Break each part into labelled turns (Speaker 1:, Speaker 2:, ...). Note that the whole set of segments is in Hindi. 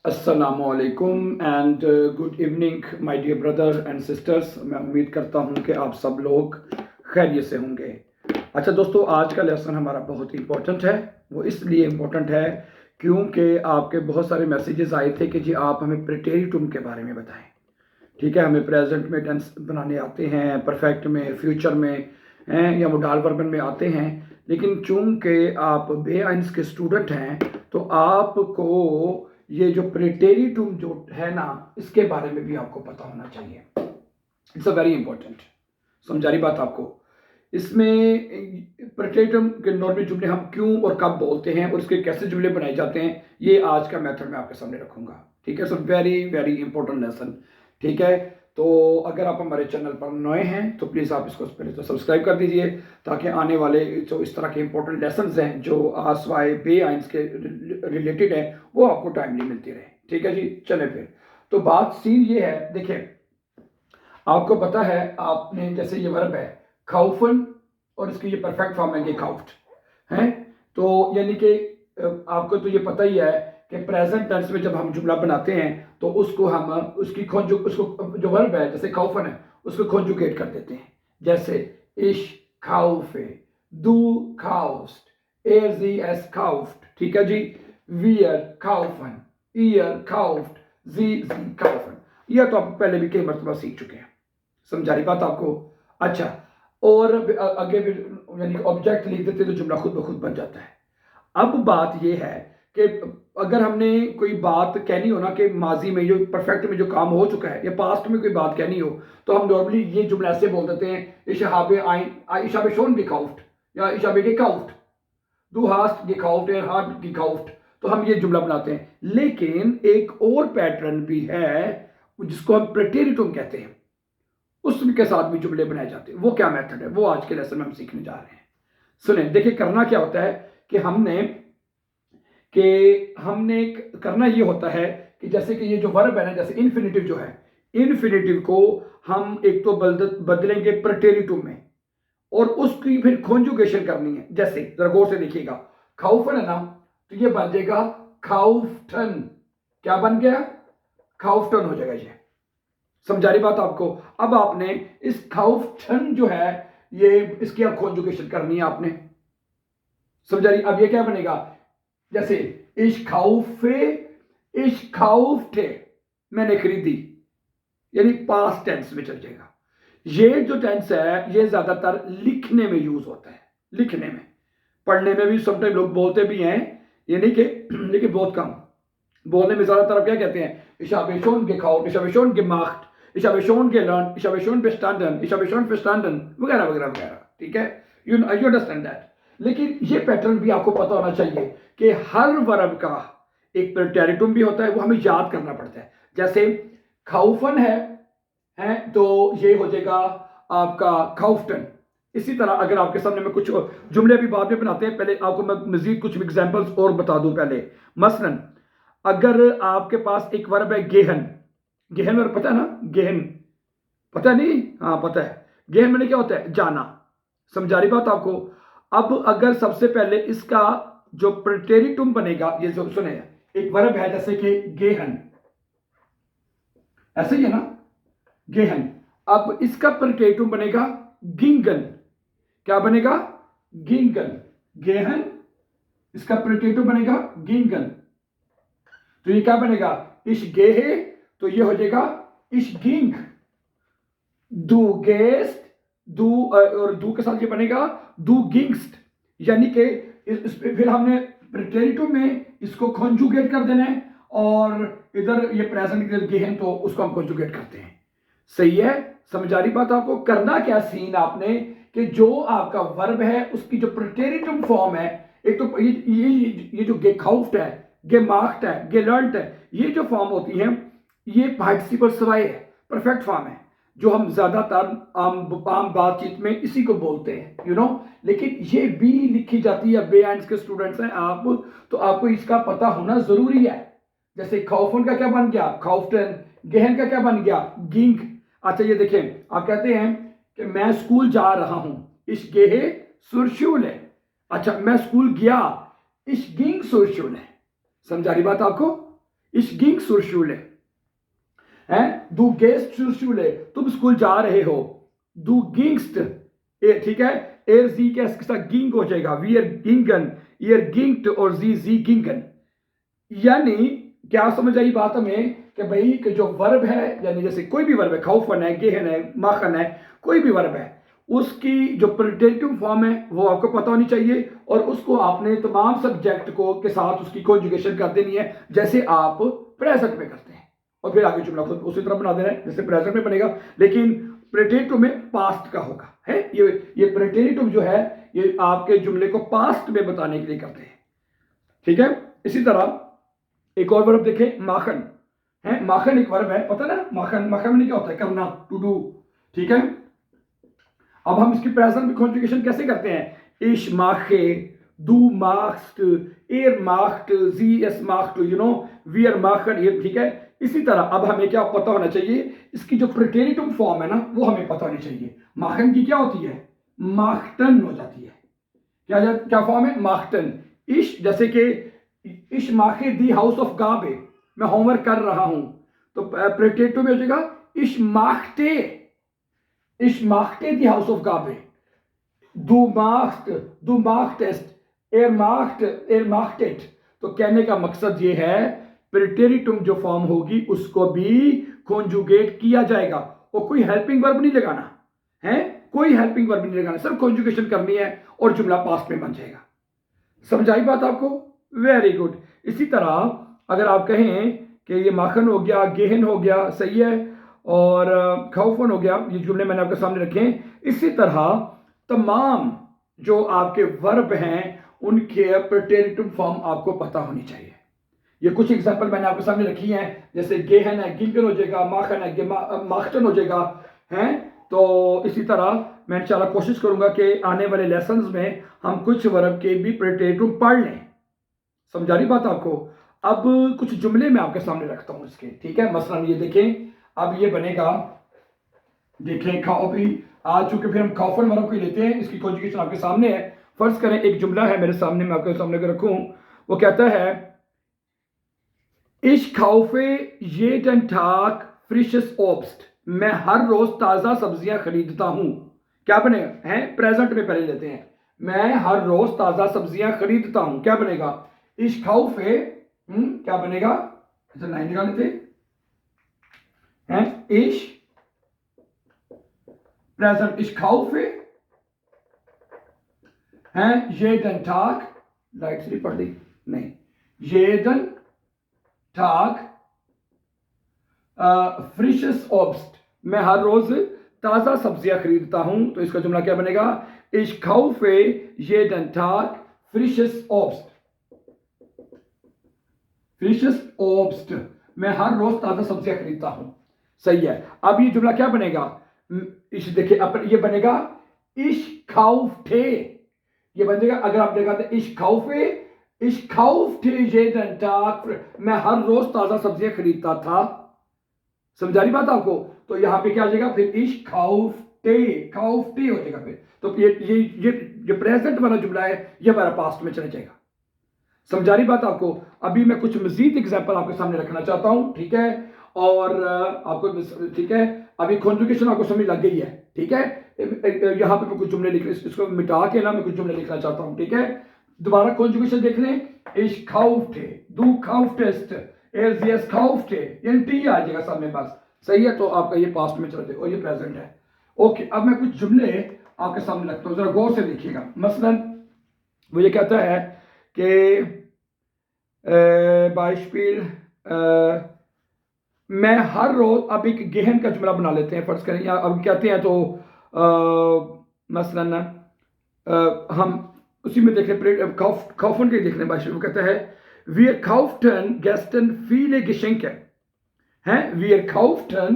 Speaker 1: अस्सलामुअलैकुम and good evening my dear brother and sisters. मैं उम्मीद करता हूं कि आप सब लोग खैरियत से होंगे। अच्छा दोस्तों, आज का लेसन हमारा बहुत इंपॉर्टेंट है। वो इसलिए इम्पोर्टेंट है क्योंकि आपके बहुत सारे मैसेजेस आए थे कि जी आप हमें प्रेटेरिटुम के बारे में बताएं। ठीक है, हमें प्रेजेंट में टेंस बनाने आते हैं, परफेक्ट में, फ्यूचर में हैं या मोडाल वर्बन में आते हैं, लेकिन चूंकि आप बे-आइंस के स्टूडेंट हैं तो आपको ये जो प्रेटेरिटुम जो है ना, इसके बारे में भी आपको पता होना चाहिए। It's a very important. समझा रही बात आपको? इसमें प्रेटेरिटुम के नॉर्मल जुमले हम क्यों और कब बोलते हैं और इसके कैसे जुमले बनाए जाते हैं, ये आज का मेथड मैं आपके सामने रखूंगा। ठीक है, so very very important lesson. ठीक है, तो अगर आप हमारे चैनल पर नए हैं तो प्लीज़ आप इसको पहले तो सब्सक्राइब कर दीजिए, ताकि आने वाले जो इस तरह के इंपॉर्टेंट लेसन्स हैं जो आसवाए बे आइंस के रिलेटेड हैं वो आपको टाइमली मिलती रहे। ठीक है जी, चले फिर। तो बात सीन ये है, देखिए आपको पता है, आपने जैसे ये वर्ब है खाउफन और इसकी ये परफेक्ट फॉर्म है खाउफ्ट है, तो यानी कि आपको तो ये पता ही है कि प्रेजेंट टेंस में जब हम जुमला बनाते हैं तो उसको हम उसकी उसको जो वर्ब है जैसे खाउफन है उसको कॉन्जुगेट कर देते हैं। जैसे इश खाउफे, दू खाउस्ट, ए जी एस खाउफ्ट। ठीक है जी, वियर खाउफन, ईयर खाउफ्ट, जी खाउफन। यह तो आप पहले भी कई मरतबा सीख चुके हैं। समझा रही बात आपको? अच्छा, और आगे भी यानी ऑब्जेक्ट लिख देते तो जुमला खुद ब खुद बन जाता है। अब बात यह है कि अगर हमने कोई बात कहनी हो ना कि माजी में जो परफेक्ट में जो काम हो चुका है या पास्ट में कोई बात कहनी हो, तो हम नॉर्मली ये जुमला ऐसे बोल देते हैं, इशहाबे आइन, इशहाबे शोन gekauft या इशहाबे gekauft, du hast gekauft, er hat gekauft। तो हम ये जुमला बनाते हैं। लेकिन एक और पैटर्न भी है जिसको हम प्रेटेरिटुम कहते हैं, उसके साथ भी जुमले बनाए जाते हैं। वो क्या मेथड है, वो आज के लेसन में हम सीखने जा रहे हैं। सुने, देखिए करना क्या होता है कि हमने करना ये होता है कि जैसे कि ये जो वर्ब है ना, जैसे इन्फिनिटिव जो है, इन्फिनिटिव को हम एक तो बदलेंगे प्रेटेरिटुम में और उसकी फिर कॉन्जुगेशन करनी है। जैसे जरा गौर से देखिएगा, खाउफन है ना, तो ये बन जाएगा खाउफ्टन। क्या बन गया? खाउफ्टन हो जाएगा ये। समझा रही बात आपको? अब आपने इस खाउफ्टन जो है ये इसकी अब कॉन्जुगेशन करनी है आपने। समझा रही? अब ये क्या बनेगा? जैसे इश खाउफे, इश खाउफ्टे, मैंने खरीदी, यानी पास्ट टेंस में चल जाएगा। ये जो टेंस है ये ज्यादातर लिखने में यूज होता है, लिखने में। पढ़ने में भी समटाइम लोग बोलते भी हैं, ये नहीं कि, लेकिन बहुत कम। बोलने में ज्यादातर आप क्या कहते हैं? Ich habe schon gekauft, ich habe schon gemacht, ich habe schon gelernt, ich habe schon bestanden, ich habe schon verstanden, वगैरह वगैरह वगैरह। ठीक है, यू अंडरस्टैंड दैट। लेकिन ये पैटर्न भी आपको पता होना चाहिए कि हर वर्ब का एक प्रेटेरिटुम भी होता है, वो हमें याद करना पड़ता है। जैसे खाउफन है तो ये हो जाएगा आपका खाउफ्टन। इसी तरह अगर आपके सामने में कुछ जुमले भी बाद में बनाते हैं, पहले आपको मैं मजीद कुछ एग्जांपल्स और बता दूं पहले। मसलन अगर आपके पास एक वर्ब है गेहन, गेहन वर्ब पता है ना? गेहन पता नहीं? हाँ पता है। गेहन मैंने क्या होता है? जाना। समझा रही बात आपको? अब अगर सबसे पहले इसका जो प्रेटेरिटुम बनेगा, ये जो सुने, एक वर्ब है जैसे कि गेहन, ऐसे ही है ना, गेहन। अब इसका प्रेटेरिटुम बनेगा गिंगन। क्या बनेगा? गिंगन। गेहन, इसका प्रेटेरिटुम बनेगा गिंगन। तो ये क्या बनेगा? इश गेहे, तो ये हो जाएगा इश गिंग। दू गेस्ट, दू और दू के साथ ये बनेगा दू गिंगस्ट, यानी कि फिर हमने प्रेटेरिटुम में इसको कॉन्जुगेट कर देना है और इधर ये प्रेजेंट गेहन तो उसको हम कॉन्जुगेट करते हैं। सही है? समझ आ रही बात आपको? करना क्या सीन आपने कि जो आपका वर्ब है उसकी जो प्रेटेरिटुम फॉर्म है, एक तो ये जो गेखाउफ्ट है, गेमाख्ट है, गेलर्ट है, ये जो फॉर्म होती है ये पार्टिसिपल सवाए है, परफेक्ट फॉर्म है, जो हम ज्यादातर आम बातचीत में इसी को बोलते हैं, यू नो। लेकिन ये भी लिखी जाती है, बे-आइंस के स्टूडेंट्स हैं आप, तो आपको इसका पता होना जरूरी है। जैसे खाउफन का क्या बन गया? खाउफ्टन। गेहन का क्या बन गया? गिंग। अच्छा ये देखें, आप कहते हैं कि मैं स्कूल जा रहा हूं, इस गेहे सुरशूल है। अच्छा, मैं स्कूल गया, इस गिंग सुरशूल है। समझा रही बात आपको? Ich ging zur Schule. हैं, du gehst zur Schule, तुम स्कूल जा रहे हो. Du gingst, ठीक है, er sie के साथ ging हो जाएगा. Wir gingen, ihr gingt और sie gingen. यानी क्या समझ आई बात हमें कि भाई कि जो वर्ब है, यानी जैसे कोई भी वर्ब है, खाउफन है, गेहन है, माखन है, कोई भी वर्ब है, उसकी जो प्रेजेंटिव फॉर्म है वो आपको पता होनी चाहिए और उसको आपने तमाम सब्जेक्ट को के साथ उसकी कॉन्जुगेशन कर देनी है जैसे आप प्रेजेंट में करते हैं और फिर आगे जुमला खुद उसी तरह बना देना है जैसे प्रेजेंट में बनेगा, लेकिन प्रेजेंटिव में पास्ट का होगा. है ये प्रेजेंटिव जो है ये आपके जुमले को पास्ट में बताने के लिए करते हैं. ठीक है. इसी तरह एक और वर्ब देखें, माखन है. माखन एक वर्ब है, पता ना, माखन माखन में क्या होता है, करना, टू डू. ठीक है. अब हम इसकी प्रेजेंट में कॉन्जुगेशन कैसे करते हैं? Ich mache, du machst, er macht, sie es macht, wir machen, ये ठीक है. इसी तरह अब हमें क्या पता होना चाहिए, इसकी जो प्रेटेरिटिव फॉर्म है ना वो हमें पता होनी चाहिए. माखन की क्या होती है? माख्टन हो जाती है. क्या फॉर्म है? माख्टन. इश, जैसे कि इश माखे दी हाउस ऑफ गाबे, मैं होमवर्क कर रहा हूं, तो प्रेटेटिव में हो जाएगा इश माखते, इश माखते दी हाउस ऑफ गाबे. du machtest, er machtet. तो कहने का मकसद ये है प्रेटेरिटिव जो फॉर्म होगी उसको भी कॉन्जुगेट किया जाएगा और कोई हेल्पिंग वर्ब नहीं लगाना है, कोई हेल्पिंग वर्ब नहीं लगाना, सिर्फ कॉन्जुगेशन करनी है और जुमला पास्ट में बन जाएगा. समझाई बात आपको? Very good. इसी तरह अगर आप कहें कि ये माखन हो गया, गेहन हो गया, सही है, और खौफन हो गया, ये जुमले मैंने आपके सामने रखे हैं. इसी तरह तमाम जो आपके वर्ब हैं उनके प्रेटेरिटिव फॉर्म आपको पता होनी चाहिए. ये कुछ एग्जांपल मैंने आपके सामने रखी हैं, जैसे गेहन है गिंगन हो जाएगा, माखन है माख्टन हो जाएगा. हैं, तो इसी तरह मैं इंशाल्लाह कोशिश करूंगा कि आने वाले लेसन्स में हम कुछ वर्ब के भी प्रेटेरिटिव पढ़ लें. समझा रही बात आपको? अब कुछ जुमले मैं आपके सामने रखता हूं इसके. ठीक है. मसलन ये देखें, अब ये बनेगा, देखें, खाओ भी आ चुके, फिर हम खाफन वर्ब को लेते हैं. इसकी कॉन्जुगेशन आपके सामने है. फर्ज करें एक जुमला है मेरे सामने, मैं आपके सामने रखूं. वो कहता है Ich kaufe jeden Tag frisches Obst. मैं हर रोज ताजा सब्जियां खरीदता हूं. क्या बनेगा? है प्रेजेंट में पहले लेते हैं. मैं हर रोज ताजा सब्जियां खरीदता हूं. क्या बनेगा? Ich kaufe, क्या बनेगा? अच्छा लाइन निकाल लेते हैं. Ich प्रेजेंट, ich kaufe है jeden Tag, राइट से पढ़ ली नहीं, jeden Tag frisches Obst. मैं हर रोज ताजा सब्जियां खरीदता हूं. तो इसका जुमला क्या बनेगा? Ich kaufe jeden Tag frisches Obst. Frisches Obst. मैं हर रोज ताजा सब्जियां खरीदता हूं. सही है. अब ये जुमला क्या बनेगा? इस देखिए, अब ये बनेगा Ich kaufte. ये बनेगा, अगर आप देखा तो Ich kaufe, Ich kaufte jeden Tag, मैं हर रोज ताजा सब्जियां खरीदता था. समझा रही बात आपको? तो यहां पे क्या आ जाएगा फिर? Ich kaufte, kaufte हो जाएगा फिर. तो ये प्रेजेंट वाला जुमला है, ये हमारा पास्ट में चला जाएगा. समझा रही बात आपको? अभी मैं कुछ मजीद एग्जांपल आपके सामने रखना चाहता हूं. ठीक है. और आपको, ठीक है, अभी कॉन्जुगेशन आपको समझ लग गई है. ठीक है. यहां पे मैं कुछ जुमले लिख, इसको मिटा के ना मैं कुछ जुमले लिखना चाहता हूं. ठीक है. दोबारा कॉन्जुगेशन देख लें. Ich kaufte, du kauftest, er sie es kaufte, यानी टी आ जाएगा सामने पास. सही है. तो आपका ये पास्ट में चल रहा है और ये प्रेजेंट है. ओके. अब मैं कुछ जुमले आपके सामने रखता हूं, जरा गौर से देखिएगा. मसलन वो ये कहता है कि बाइशपील, मैं हर रोज, अब एक गेहन का जुमला बना लेते हैं. फर्ज करें या अब कहते हैं तो मसलन हम उसी में देख रहे खाउफन के देख रहे हैं. वो कहता है wir kauften gestern viele Geschenke. हैं, wir kauften,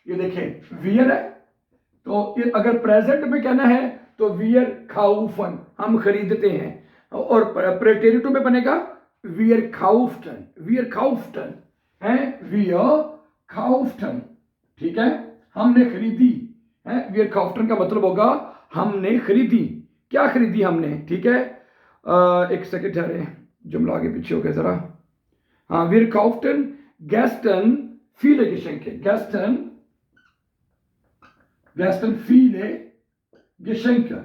Speaker 1: ये देखें wir है, तो अगर प्रेजेंट में कहना है तो wir kaufen, हम खरीदते हैं. और प्रेटेरिटिव में बनेगा wir kauften, wir kauften हैं, wir kauften. ठीक है. हमने खरीदी है. wir kauften का मतलब होगा हमने खरीदी. क्या खरीदी हमने? ठीक है. एक सेकंड ठहरे, जुमला आगे पीछे हो गया जरा. हाँ, wir kauften gestern viele Geschenke. Gestern viele Geschenke.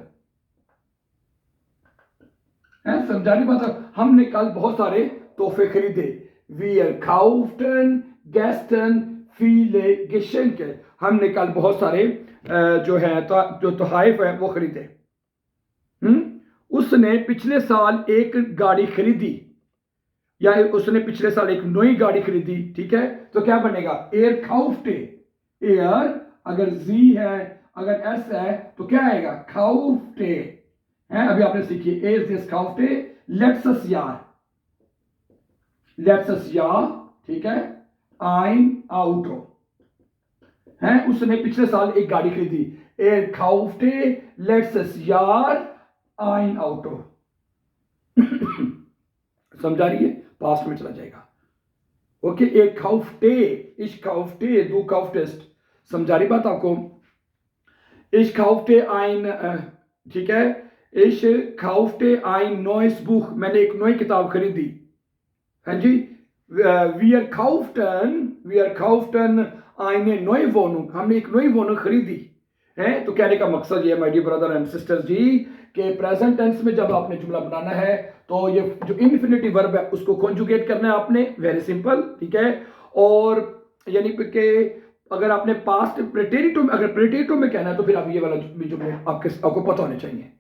Speaker 1: है, समझाने बात है, हमने कल बहुत सारे तोहफे खरीदे. Wir kauften gestern viele Geschenke. हमने कल बहुत सारे जो है जो तोहफे हैं वो खरीदे. उसने पिछले साल एक गाड़ी खरीदी, या उसने पिछले साल एक नई गाड़ी खरीदी. ठीक है, तो क्या बनेगा? एयर काउफ्टे. एयर अगर जी है, अगर एस है तो क्या आएगा? काउफ्टे है. अभी आपने सीखी एज दिस काउफ्टे लेट्स यार, ठीक है, आइन आउटो है. उसने पिछले साल एक गाड़ी खरीदी. एयर काउफ्टे लेट्स यार आइन आउटो. समझा रही है? पास्ट में चला जाएगा. ओके, एक काउफ्टे, इश काउफ्टे, दू काउफ्टेस्ट. समझा रही बात आपको? इश काउफ्टे आइन, ठीक है, इश काउफ्टे आइन नॉइस बुक. मैंने एक नई किताब खरीदी. हाँ जी. वीयर काउफ्टन आइने नई वोनुंग. हमने एक नई वोनुंग खरीदी है. तो कहने का मकसद ये, my dear brother and sisters ji, कि प्रेजेंट टेंस में जब आपने जुमला बनाना है तो ये जो इन्फिनिटिव वर्ब है उसको कॉन्जुगेट करना है आपने. Very simple. ठीक है, और यानी कि अगर आपने पास्ट प्रेटेरिटो में, अगर प्रेटेरिटो में कहना है तो फिर आप ये वाला जुमले आपको पता होने चाहिए.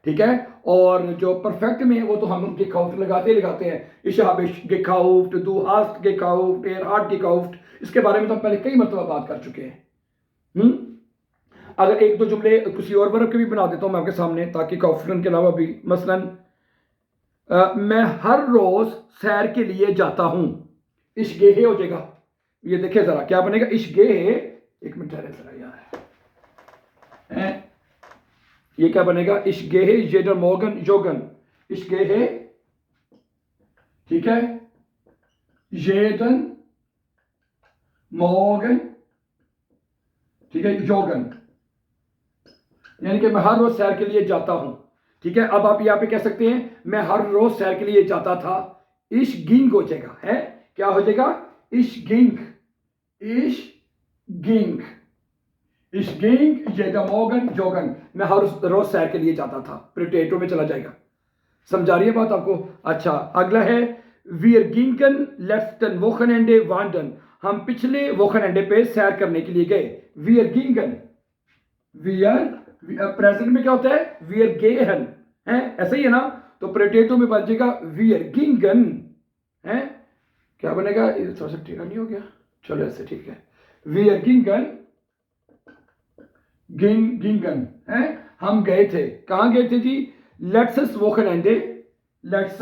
Speaker 1: ठीक है, और जो परफेक्ट में है वो तो हम gekauft लगाते हैं. ich habe gekauft, du hast gekauft, er hat gekauft. इसके बारे में तो हम पहले कई मरतबा बात कर चुके हैं. अगर एक दो जुमले किसी और वर्ब के भी बना देता हूं मैं आपके सामने, ताकि काउफ्टन के अलावा भी. मसलन मैं हर रोज सैर के लिए जाता हूं. इश गेहे हो जाएगा. ये देखिए जरा क्या बनेगा? इश गेहे. एक मिनट ठहरे जरा यार, ये क्या बनेगा? इश गेहे जेडर मॉर्गन जोगन. इश गेहे, ठीक है, जेडन मॉर्गन, ठीक है, जोगन. यानी कि मैं हर रोज सैर के लिए जाता हूं. ठीक है, अब आप यहां पे कह सकते हैं मैं हर रोज सैर के लिए जाता था. इश गिंग हो जाएगा. है, क्या हो जाएगा? इश गिंग. इश गिंग जेडर मॉर्गन जोगन. मैं हर रोज सैर के लिए जाता था. प्रिटेटो में चला जाएगा. समझा रही है बात आपको? अच्छा, अगला है wir gingen letzten Wochenende wandern. हम पिछले वोखनएंडे पे सैर करने के लिए गए. wir gingen, प्रेजेंट में क्या होता है? wir gehen है, ऐसा ही है ना. तो प्रेटेटो में बन जाएगा wir gingen है. क्या बनेगा? थोड़ा सा ठीक नहीं हो गया? चलो ऐसे ठीक है. wir gingen है, हम गए थे. कहां गए थे जी? लेट्स वोखनएंडे. लेट्स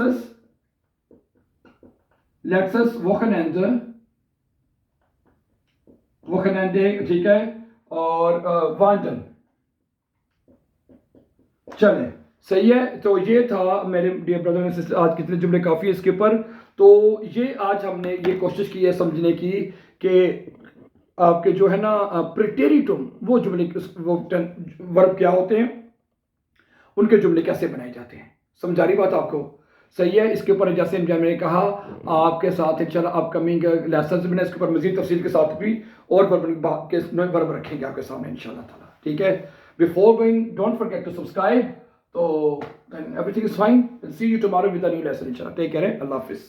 Speaker 1: वोखनएंडे, ठीक है, और वांडन. चले, सही है. तो ये था मेरे डियर ब्रदर एंड सिस्टर, आज कितने जुमले काफ़ी है इसके ऊपर. तो ये आज हमने ये कोशिश की है समझने की कि आपके जो है ना प्रेटेरिटम, वो जुमले, वो वर्ब क्या होते हैं, उनके जुमले कैसे बनाए जाते हैं. समझा रही बात आपको? सही है. इसके ऊपर जैसे मैंने कहा आपके साथ इंशाल्लाह अपकमिंग लेसन्स में इसके ऊपर मजीद तफसील के साथ भी और वर्ब रखेंगे आपके सामने इंशाल्लाह ताला. ठीक है. Before going don't forget to subscribe. तो everything is fine. See you tomorrow with a new lesson इंशाल्लाह. Take care. अल्लाह हाफिज़.